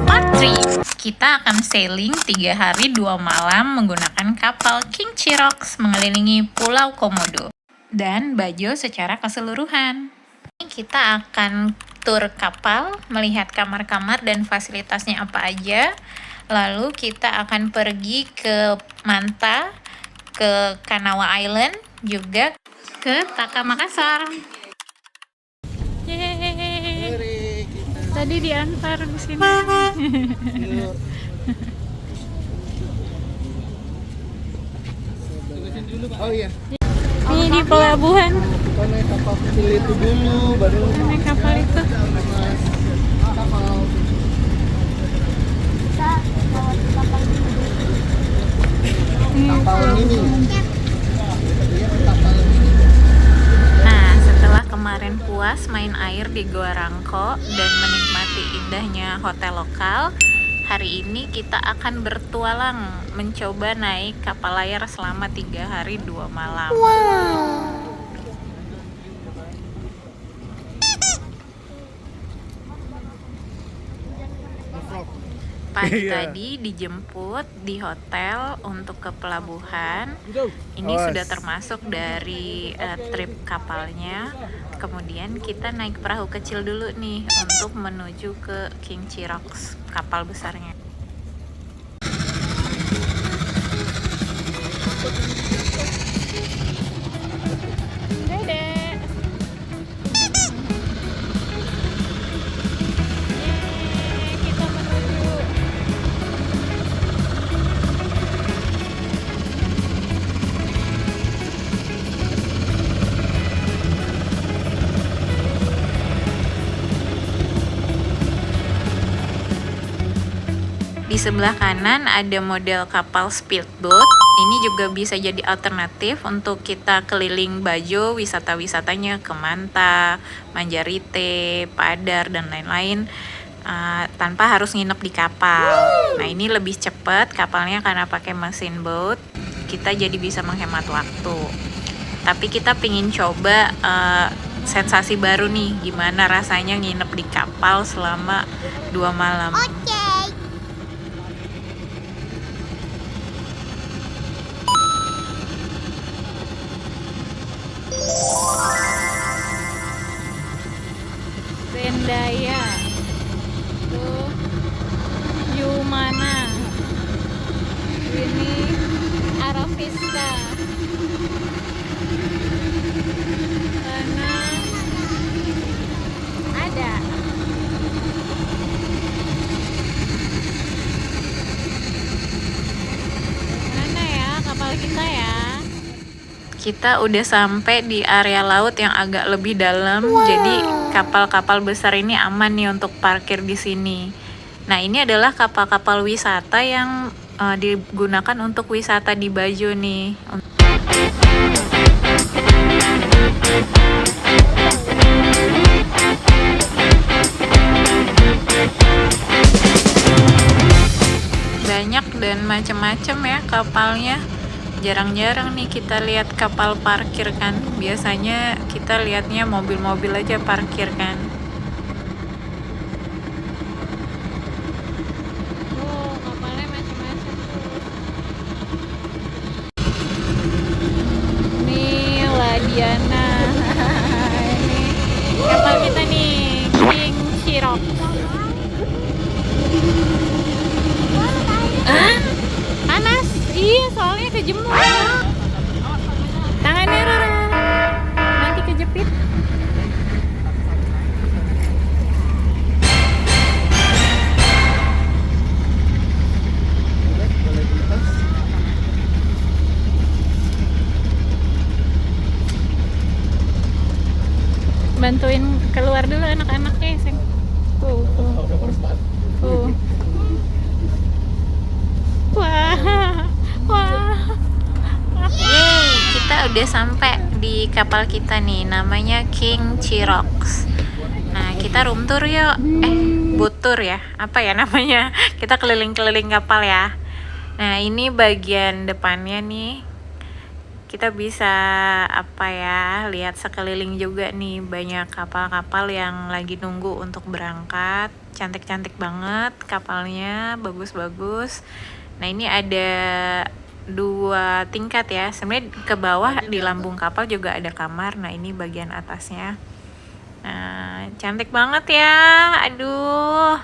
Part 3. Kita akan sailing 3 hari 2 malam menggunakan kapal King Chirox mengelilingi Pulau Komodo dan Bajo secara keseluruhan. Kita akan tur kapal, melihat kamar-kamar dan fasilitasnya apa aja. Lalu kita akan pergi ke Manta, ke Kanawa Island, juga ke Taka Makassar. Yeay. Tadi diantar di sini. Oh iya. Ini di pelabuhan. Kita naik kapal kecil itu dulu, baru Naik kapal itu. kapal mini. Nah, setelah kemarin puas main air di Goa Rangko dan menikmati indahnya hotel lokal, hari ini kita akan bertualang mencoba naik kapal layar selama 3 hari 2 malam. Pagi tadi dijemput di hotel untuk ke pelabuhan. Ini sudah termasuk dari trip kapalnya. Kemudian kita naik perahu kecil dulu nih untuk menuju ke King Chirox, kapal besarnya. Di sebelah kanan ada model kapal speedboat. Ini juga bisa jadi alternatif untuk kita keliling Bajo, wisata-wisatanya ke Manta, Manjarite, Padar, dan lain-lain tanpa harus nginep di kapal. Nah, ini lebih cepat kapalnya karena pakai mesin boat. Kita jadi bisa menghemat waktu. Tapi kita pingin coba sensasi baru nih, gimana rasanya nginep di kapal selama 2 malam. Zendaya tuh Yumana, ini Aravista, sana ada mana ya kapal kita ya. Kita udah sampai di area laut yang agak lebih dalam, jadi kapal-kapal besar ini aman nih untuk parkir di sini. Nah, ini adalah kapal-kapal wisata yang digunakan untuk wisata di Bajo nih. Banyak dan macam-macam ya kapalnya. Jarang-jarang nih kita lihat kapal parkir kan. Biasanya kita lihatnya mobil-mobil aja parkir kan. Oh, kapalnya macam-macam tuh. Ini Ladiana. Ini kapal kita nih, King Chirox. Panas? Iya, soalnya kejemur. Tangannya Rara, nanti kejepit. Bantuin keluar dulu anak-anaknya, Seng. Tuh. Wah. Yeay, kita udah sampai di kapal kita nih, namanya King Chirox. Nah, kita room tour yuk. Boat tour ya, apa ya namanya? Kita keliling-keliling kapal ya. Nah, ini bagian depannya nih. Kita bisa lihat sekeliling juga nih, banyak kapal-kapal yang lagi nunggu untuk berangkat. cantik-cantik banget kapalnya, bagus-bagus. Nah ini ada 2 tingkat ya, sebenarnya ke bawah di lambung kapal juga ada kamar. Nah ini bagian atasnya. Nah cantik banget ya, aduh,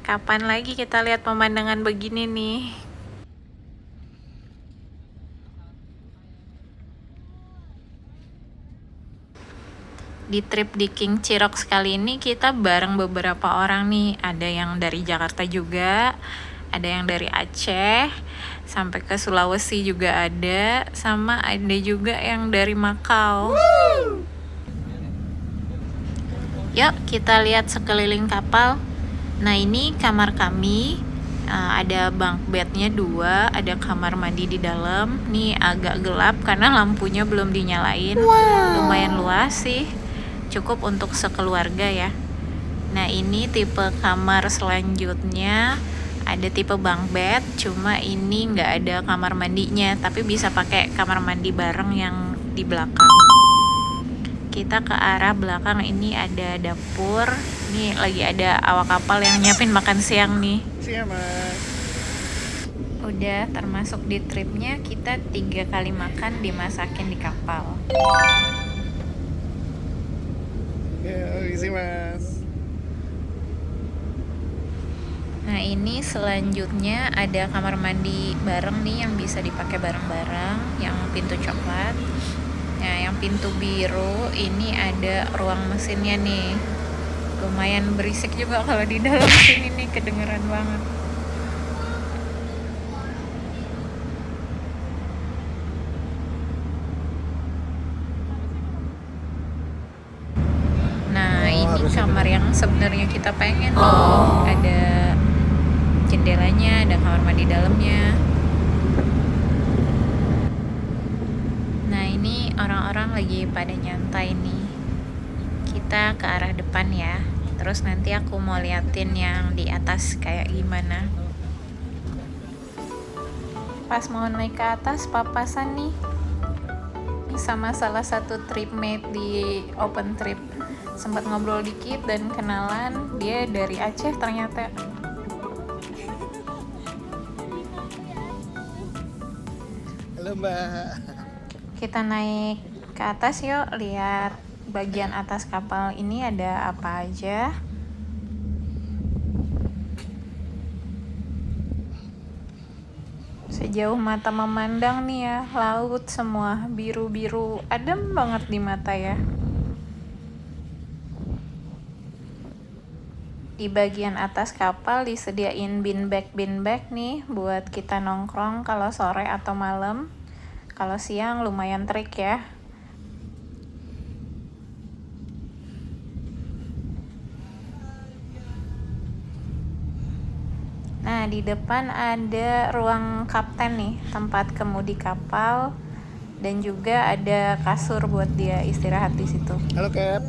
kapan lagi kita lihat pemandangan begini nih. Di trip di King Chirok kali ini kita bareng beberapa orang nih. Ada yang dari Jakarta juga, ada yang dari Aceh, sampai ke Sulawesi juga ada, sama ada juga yang dari Makau. Yuk kita lihat sekeliling kapal. Nah ini kamar kami. Ada bunk bednya 2, ada kamar mandi di dalam. Nih agak gelap karena lampunya belum dinyalain. Lumayan luas sih, cukup untuk sekeluarga ya. Nah ini tipe kamar selanjutnya, ada tipe bunk bed, cuma ini nggak ada kamar mandinya, tapi bisa pakai kamar mandi bareng yang di belakang. Kita ke arah belakang, ini ada dapur. Ini lagi ada awak kapal yang nyiapin makan siang nih. Siap, Mas. Udah termasuk di tripnya, kita 3 kali makan dimasakin di kapal. Ya, isi, Mas. Nah ini selanjutnya ada kamar mandi bareng nih yang bisa dipakai bareng-bareng, yang pintu coklat. Nah yang pintu biru ini ada ruang mesinnya nih. Lumayan berisik juga kalau di dalam sini nih, kedengeran banget. Nah ini kamar yang sebenarnya kita pengen loh. Ada jendelanya, ada kamar mandi dalamnya. Nah ini orang-orang lagi pada nyantai nih. Kita ke arah depan ya. Terus nanti aku mau liatin yang di atas kayak gimana. Pas mau naik ke atas, papasan nih sama salah satu tripmate di open trip. Sempat ngobrol dikit dan kenalan, dia dari Aceh ternyata. Halo, Mbak. Kita naik ke atas yuk, lihat bagian atas kapal ini ada apa aja. Sejauh mata memandang nih ya, laut semua biru-biru, adem banget di mata ya. Di bagian atas kapal disediain bin bag nih buat kita nongkrong kalau sore atau malam. Kalau siang lumayan terik ya. Nah di depan ada ruang kapten nih, tempat kemudi kapal, dan juga ada kasur buat dia istirahat di situ. Halo, Cap.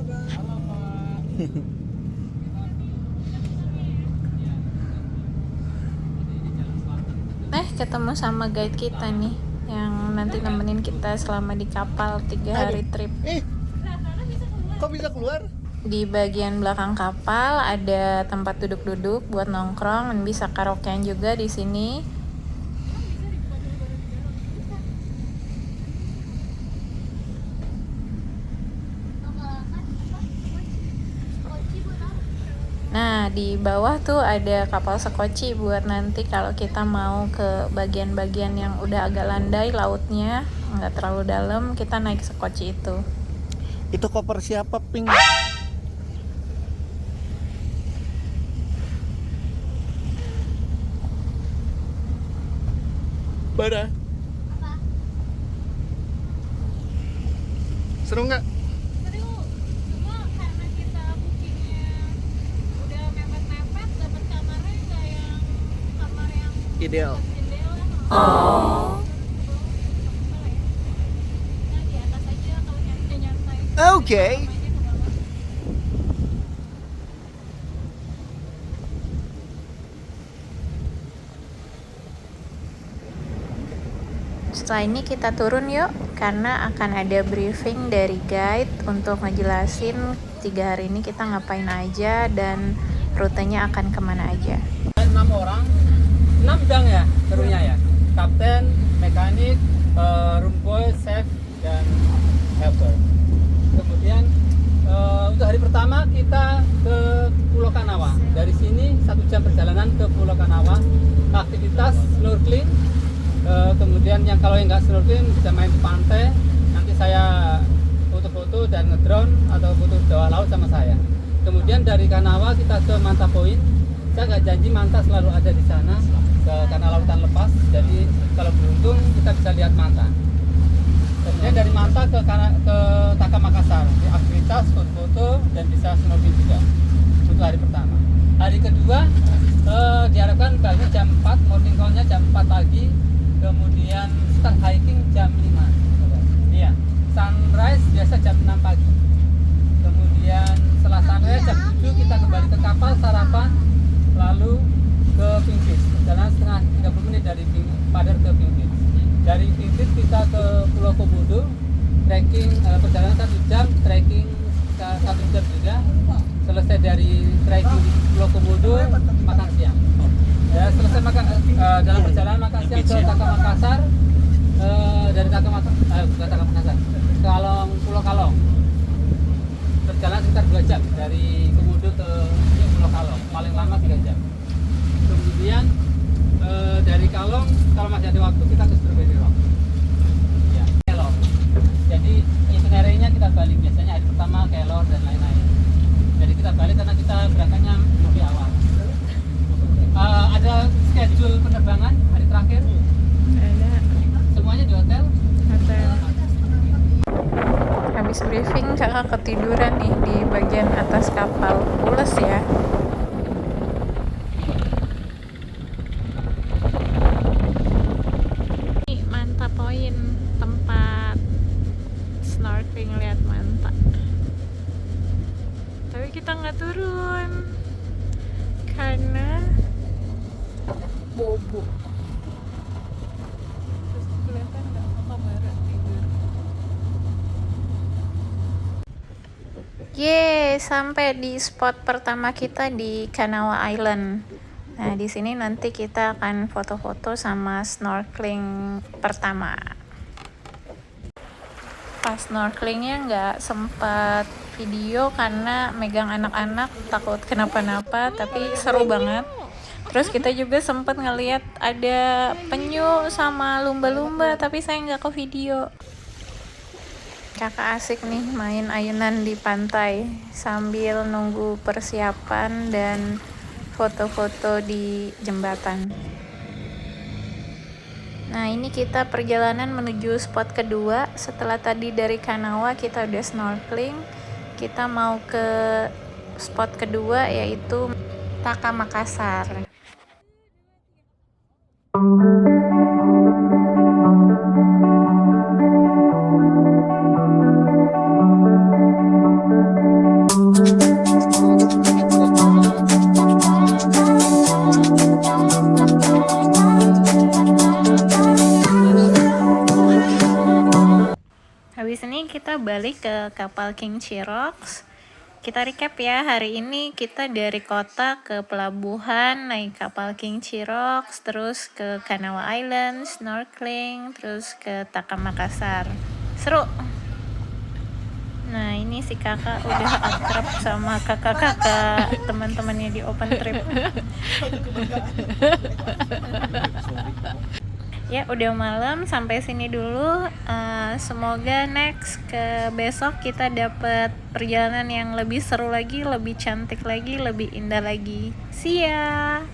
Ketemu sama guide kita nih yang nanti nemenin kita selama di kapal 3 hari trip. Kok bisa keluar? Di bagian belakang kapal ada tempat duduk-duduk buat nongkrong, dan bisa karaokean juga di sini. Nah di bawah tuh ada kapal sekoci buat nanti kalau kita mau ke bagian-bagian yang udah agak landai lautnya, nggak terlalu dalam, kita naik sekoci itu. Itu koper siapa, Pink? Bara. Seru nggak? Seru, cuma karena kita bookingnya udah mepet-mepet, dapat kamarnya nggak yang kamar yang Ideal. jendela. Nah di atas aja kalau nyantai-nyantai. Oke. Setelah ini kita turun yuk, karena akan ada briefing dari guide untuk ngejelasin 3 hari ini kita ngapain aja dan rutenya akan kemana aja. 6 orang, 6 bidang ya krunya ya, kapten, mekanik, room boy, chef, dan helper. Kemudian untuk hari pertama kita ke Pulau Kanawa. Dari sini 1 jam perjalanan ke Pulau Kanawa. Aktivitas snorkeling. Kemudian kalau yang nggak snorkeling bisa main di pantai. Nanti saya foto-foto dan ngedrone atau foto bawah laut sama saya. Kemudian dari Kanawa kita ke Manta Point. Saya nggak janji Manta selalu ada di sana karena lautan lepas. Jadi kalau beruntung kita bisa lihat Manta. Kemudian dari Manta ke Taka Makassar, aktivitas foto-foto dan bisa snorkeling juga. Untuk hari pertama. Hari kedua diharapkan bangun jam 4, morning call-nya jam 4 pagi. Kemudian start hiking jam 5. Iya. Sunrise biasa jam 6 pagi. Kemudian setelah sunrise jam 7 kita kembali ke kapal sarapan, lalu ke Pink Beach. Perjalanan setengah 30 menit dari Padar ke Pink Beach. Dari Pink Beach kita ke Pulau Komodo, trekking perjalanan 1 jam, trekking 1 jam juga. Selesai dari trekking di Pulau Komodo, makan siang. Ya, selesai dalam perjalanan makan siang ke Taka Makassar. Dari Taka Makassar, Pulau Kalong. Berjalan sekitar 2 jam dari Komodo ke Pulau Kalong, paling lama 3 jam. Kemudian dari Kalong, kalau masih ada waktu kita ke Strawberry Rock. Ya, Kelor. Jadi itinerary-nya kita balik, biasanya hari pertama Kelor dan lain-lain. Jadi kita balik karena kita berangkatnya lebih awal. Ada schedule penerbangan hari terakhir? Ada Semuanya di hotel? hotel. Habis briefing kakak ketiduran nih di bagian atas kapal. Pules ya. Ini Manta Point, tempat snorkeling, lihat Manta. Tapi kita nggak turun karena bobo. Terus kelihatan nggak kamera tidur. Yeay, sampai di spot pertama kita di Kanawa Island. Nah, di sini nanti kita akan foto-foto sama snorkeling pertama. Pas snorkelingnya nggak sempat video karena megang anak-anak takut kenapa-napa, tapi seru banget. Terus kita juga sempat ngeliat ada penyu sama lumba-lumba, tapi saya nggak ke video. Kakak asik nih main ayunan di pantai sambil nunggu persiapan dan foto-foto di jembatan. Nah, ini kita perjalanan menuju spot kedua. Setelah tadi dari Kanawa kita udah snorkeling, kita mau ke spot kedua yaitu Taka Makassar. Habis ini kita balik ke kapal King Chirox. Kita recap ya, hari ini kita dari kota ke pelabuhan naik kapal King Chirox, terus ke Kanawa Island, snorkeling, terus ke Taka Makassar. Seru. Nah, ini si kakak udah akrab sama kakak-kakak teman-temannya di open trip. Ya, udah malam, sampai sini dulu. Semoga next ke besok kita dapat perjalanan yang lebih seru lagi, lebih cantik lagi, lebih indah lagi. See ya.